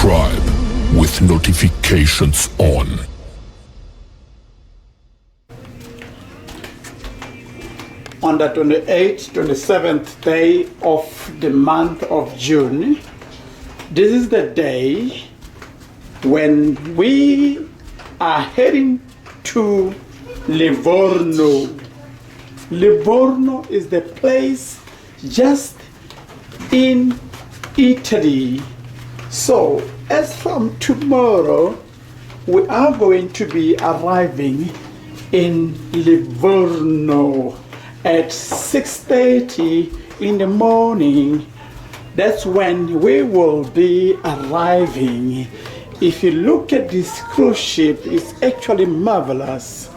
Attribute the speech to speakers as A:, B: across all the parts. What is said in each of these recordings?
A: subscribe with notifications on.
B: On the 28th, 27th day of the month of June, this is the day when we are heading to Livorno. Livorno is the place just in Italy. So, as from tomorrow, we are going to be arriving in Livorno at 6:30 in the morning. That's when we will be arriving. If you look at this cruise ship, it's actually marvelous.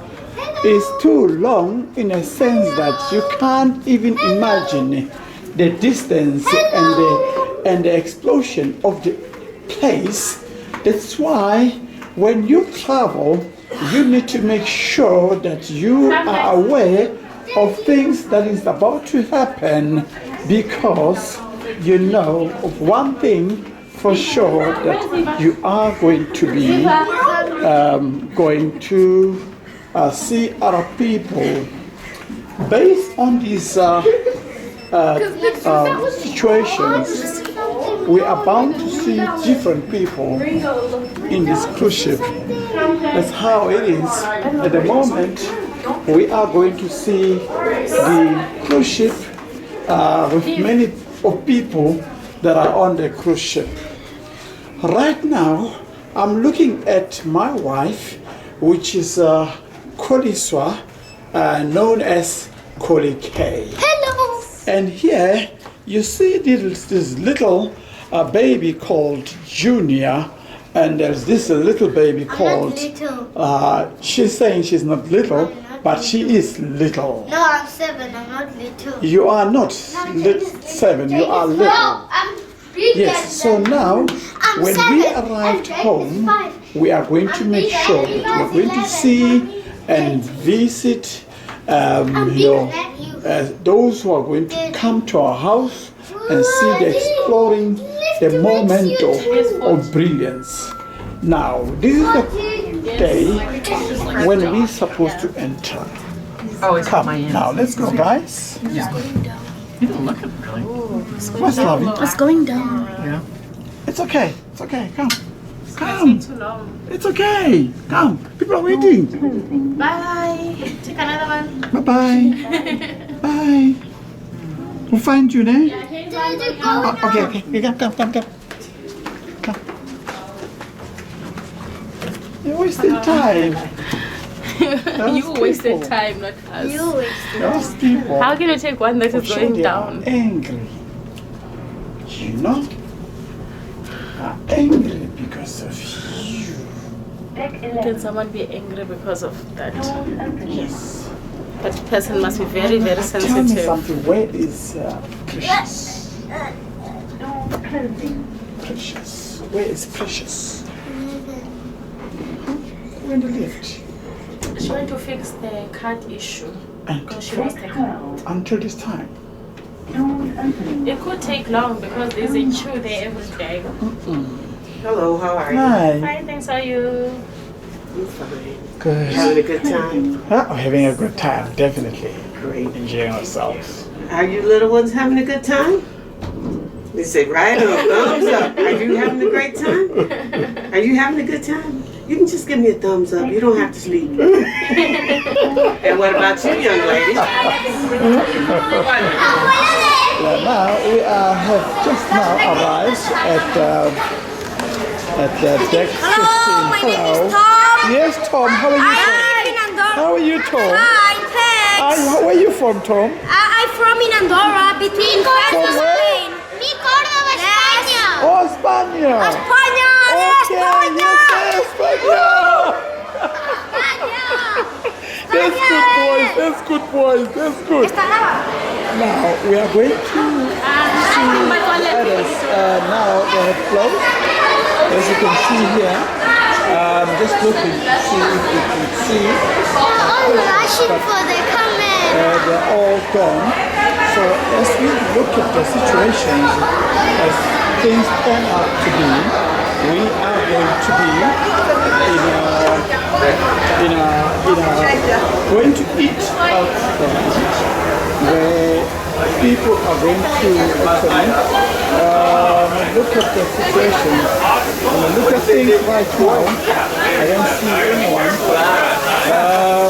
B: It's too long in a sense that you can't even imagine the distance and the explosion of the place. That's why when you travel, you need to make sure that you are aware of things that is about to happen, because you know of one thing for sure, that you are going to be see other people. Based on these situations, we are bound to see different people in this cruise ship. That's how it is. At the moment, we are going to see the cruise ship with many of people that are on the cruise ship. Right now, I'm looking at my wife, which is Khoza, known as K.
C: Hello!
B: And here you see this little baby called Junior, and there's this little baby called.
C: Little.
B: She's saying she's not little, but she is little.
C: No, I'm 7. I'm not little.
B: You are not 7. You are little.
C: No, I'm bigger.
B: Yes. So now,
C: I'm
B: when
C: 7.
B: we arrived home, we are going to make sure that we are going to see and visit those who are going to come to our house and see the exploring the moment of brilliance. Now, this is the day when we're supposed to enter.
D: Oh, it's
B: Come,
D: my
B: now let's go, guys.
D: You don't look it really.
B: What's lovely?
C: It's going down.
D: Yeah.
B: It's okay. It's okay. Come. Come. It's okay. Come. People are waiting.
E: Bye. Take another one.
B: Bye-bye. Bye. We'll find you there. Okay. Come. You're wasting time.
E: You wasted time, not us.
C: You wasted.
B: Those people
E: How can you take one that is
B: sure
E: going
B: they
E: down?
B: are angry. You know? Are angry because of you.
E: Can someone be angry because of that?
B: Yes.
E: That person must be very, very
B: Tell me
E: sensitive.
B: something. Where is Precious? Precious. Where is Precious? We're in the lift.
E: She went to fix the card issue
B: And
E: because she lost the card.
B: until this time.
E: It could take long because there's a queue there every day.
D: Hello, how are you?
B: Hi.
E: Hi, thanks. How are you?
D: I'm fine.
B: Good.
D: Having a good time?
B: Oh, having a good time, definitely.
D: Great.
B: Enjoying ourselves.
D: Are you little ones having a good time? They say right on, thumbs up. Are you having a great time? Are you having a good time? You can just give me a thumbs up. You don't have to sleep. And what about you, young lady?
B: Now we have just now arrived at deck 15.
C: My name is Tom.
B: Yes, Tom. How are you, Tom?
C: I'm in Andorra.
B: How are you, Tom?
C: Hi, thanks.
B: Where are you from, Tom?
C: I'm from in Andorra, between France
B: From
C: and
B: where?
C: Spain. Mi Córdoba, España.
B: Oh, España.
C: España,
B: Okay,
C: España.
B: yes, España. That's good, boys. That's good.
C: Está grabado.
B: Now we are going to see others. Now they have closed, as you can see here. Just looking to see if you can see.
C: They're all rushing for the camera.
B: They're all gone. So as we look at the situations as things turn out to be, we are going to be going to eat out there where people are going to actually look at the situation. When I look at things right now, I don't see anyone.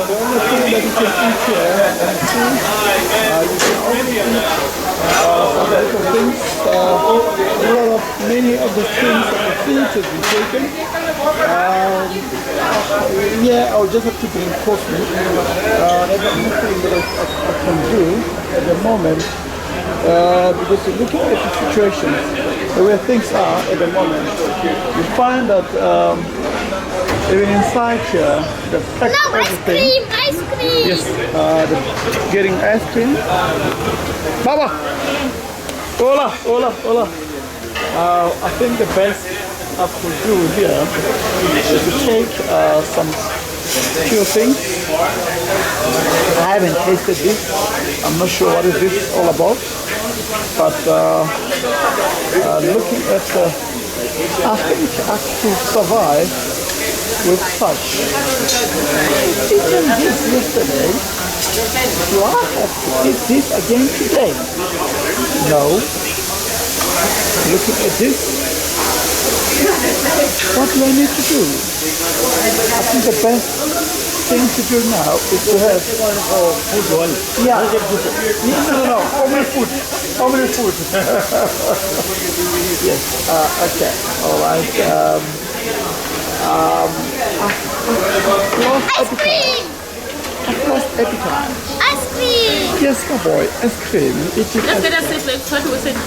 B: The only thing that you can eat here and see, you can also eat some little things. Many of the things that the food has been taken. Yeah, I'll just have to bring coffee. There's nothing that I can do at the moment because looking at the situation, the way things are at the moment, you find that even inside here, the packed everything.
C: Ice cream!
B: Yes, getting ice cream. Baba! Hola, hola, hola. I think the best I could do here is to take some few things. I haven't tasted this. I'm not sure what is this all about. But looking at I think I could survive with such. Eaten this yesterday. Do I have to eat this again today? No. Looking at this, what do I need to do? I think the best thing to do now is to have food one. Yeah. No. How many food? How many food? Yes. Okay. All right.
C: Ice cream!
B: I've lost appetite.
C: Ice cream!
B: Yes, my boy. Ice cream.
E: Let's get a sip, like what was it?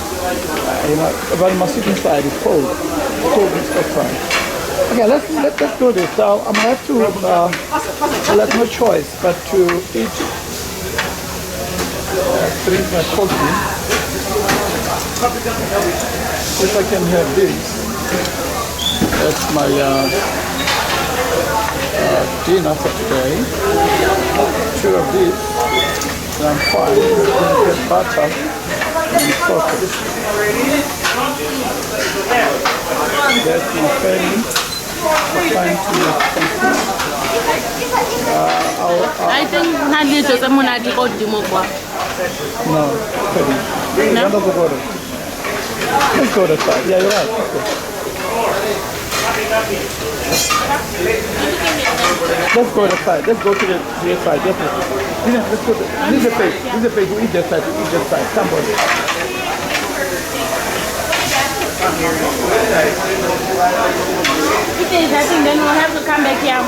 B: You know, but my sit inside is cold. Cold is outside. Okay, let's do this. So I'm gonna have to. I'll have no choice but to eat. Drink my coffee. If I can have this, that's my dinner for today. 2 of these, and I'm fine. Get butter and sausage. That's my family. I'm trying to make something.
E: I think Nandi just a monad got the mobile.
B: No, sorry. No? Let's go to the side. Yeah, you're right. Let's go to the side. Let's go to the side. Definitely. Let's go to this is the page. This is the page. We eat that side. We eat that side. Somebody.
E: If there is nothing, then we'll have to come back here.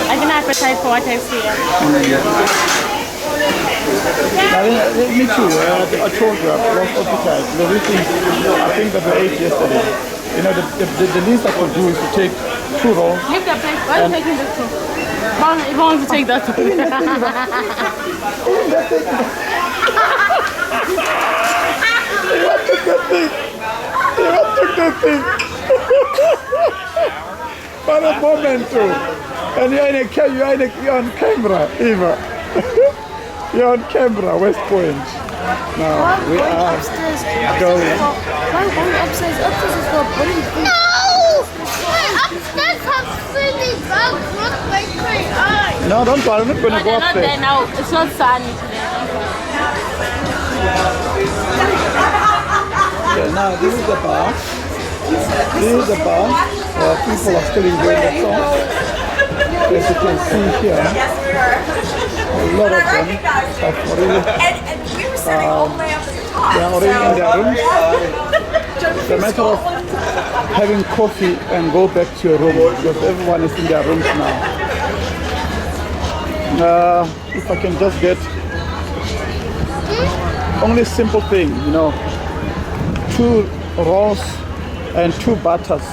E: I can appetite for what I see.
B: Me too. I told you I've lost appetite. The reason I think that we ate yesterday. You know, the least I could do is to take 2 rolls.
E: Leave the plate. Why are you taking this too? If you want to take that too.
B: You took that thing. What a moment too. And you're on camera, Eva. You're on camera, West Point. Now we are
C: upstairs.
B: going.
C: Why going upstairs? Upstairs is for putting food. No! Upstairs have silly bugs. Look like my eyes.
B: No, don't worry. I'm not going to go
E: They're not there
B: upstairs.
E: now. It's not sunny today.
B: Okay, now this is the bar. This is the bar. People are still enjoying the song. As you can see here, a lot of them have already,
F: And we were sitting all the way up at the top.
B: they are already in their rooms. It's a matter of having coffee and go back to your room because everyone is in their rooms now. If I can just get only simple thing, you know, 2 rolls and 2 butters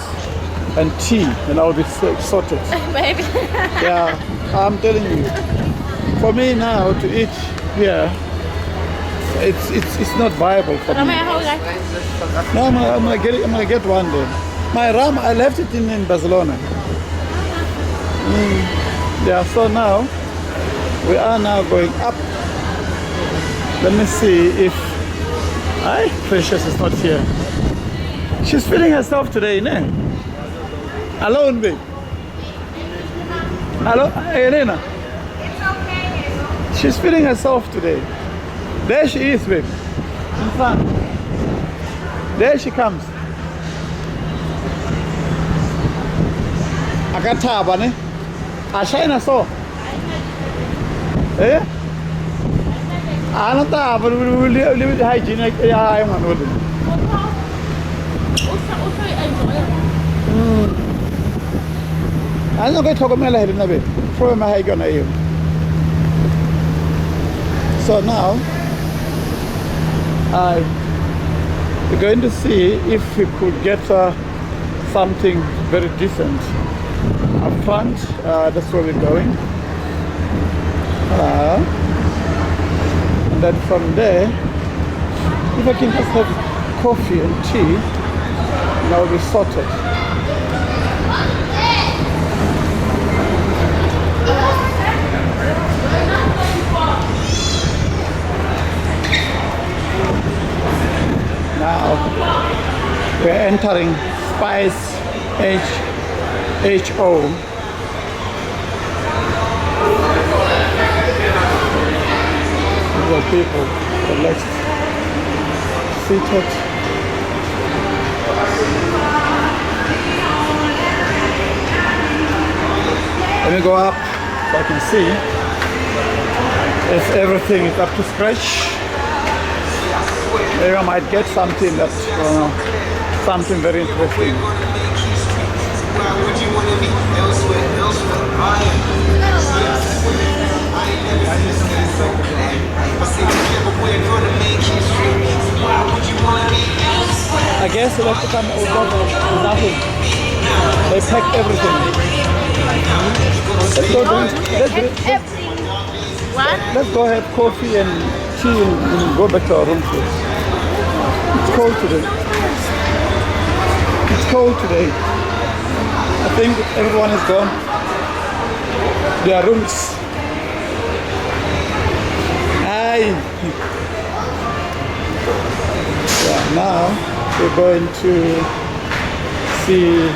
B: and tea, and I'll be sorted.
E: Maybe.
B: Yeah, I'm telling you. For me now to eat here, it's not viable for me. No, I'm gonna get one day. My ram, I left it in Barcelona. Yeah, so now we are now going up. Let me see if Precious is not here. She's feeding herself today, ne? Alone, babe. Hello, Elena. She's feeding herself today. There she is, babe. In front. There she comes. Akathaba, ne? Ashayina so. Eh? Anata, but we will live with hygienic. Yeah, I'm on with it. I'm not going to talk about my head in a bit. Throw my head on you. So now, we're going to see if we could get something very decent up front. That's where we're going. And then from there, if I can just have coffee and tea, and I'll be sorted. Now we're entering Spice HO. The people relaxed, seated. Let me go up so I can see if everything is up to scratch. Maybe I might get something that, something very interesting. I guess they'll have to come over with nothing. They packed everything. Let's go have coffee and tea and go back to our room, please. It's cold today. It's cold today. I think everyone is gone. Their rooms. Aye. Yeah, now we're going to see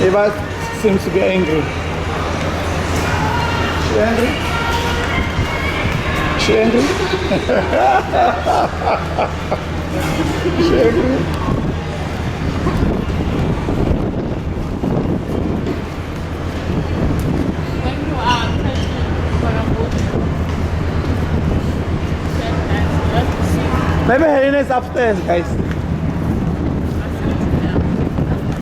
B: Eva seems to be angry. She angry? She angry? She angry? Maybe Helena is upstairs, guys.